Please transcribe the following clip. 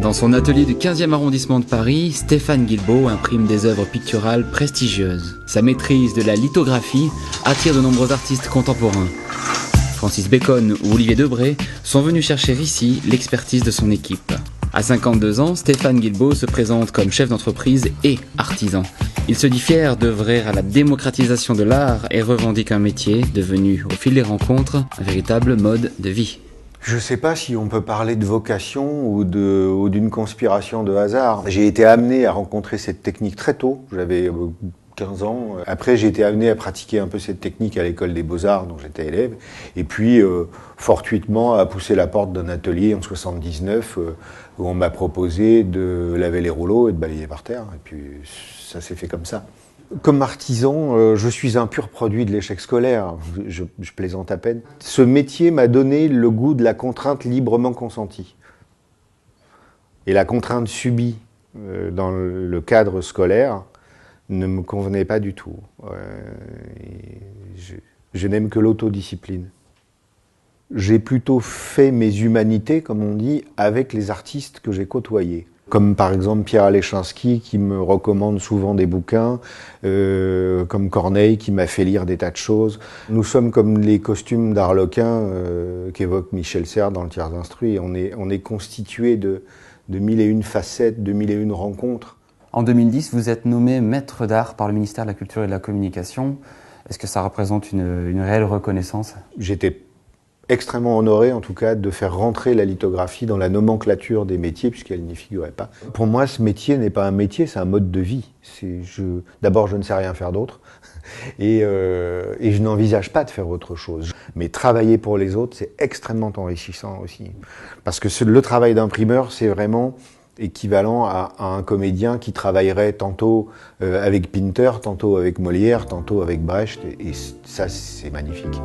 Dans son atelier du 15e arrondissement de Paris, Stéphane Guilbault imprime des œuvres picturales prestigieuses. Sa maîtrise de la lithographie attire de nombreux artistes contemporains. Francis Bacon ou Olivier Debré sont venus chercher ici l'expertise de son équipe. À 52 ans, Stéphane Guilbault se présente comme chef d'entreprise et artisan. Il se dit fier d'œuvrer à la démocratisation de l'art et revendique un métier devenu, au fil des rencontres, un véritable mode de vie. Je ne sais pas si on peut parler de vocation ou d'une conspiration de hasard. J'ai été amené à rencontrer cette technique très tôt, j'avais 15 ans. Après, j'ai été amené à pratiquer un peu cette technique à l'école des Beaux-Arts, dont j'étais élève. Et puis, fortuitement, à pousser la porte d'un atelier en 79, où on m'a proposé de laver les rouleaux et de balayer par terre. Et puis, ça s'est fait comme ça. Comme artisan, je suis un pur produit de l'échec scolaire, je plaisante à peine. Ce métier m'a donné le goût de la contrainte librement consentie. Et la contrainte subie dans le cadre scolaire ne me convenait pas du tout. Je n'aime que l'autodiscipline. J'ai plutôt fait mes humanités, comme on dit, avec les artistes que j'ai côtoyés. Comme par exemple Pierre Alechinsky qui me recommande souvent des bouquins, comme Corneille qui m'a fait lire des tas de choses. Nous sommes comme les costumes d'Arlequin qu'évoque Michel Serres dans Le Tiers Instruit. On est constitué de mille et une facettes, de mille et une rencontres. En 2010, vous êtes nommé maître d'art par le ministère de la Culture et de la Communication. Est-ce que ça représente une réelle reconnaissance ? J'étais extrêmement honoré, en tout cas, de faire rentrer la lithographie dans la nomenclature des métiers, puisqu'elle n'y figurait pas. Pour moi, ce métier n'est pas un métier, c'est un mode de vie. D'abord, je ne sais rien faire d'autre, et je n'envisage pas de faire autre chose. Mais travailler pour les autres, c'est extrêmement enrichissant aussi. Parce que le travail d'imprimeur, c'est vraiment équivalent à un comédien qui travaillerait tantôt avec Pinter, tantôt avec Molière, tantôt avec Brecht, et ça, c'est magnifique.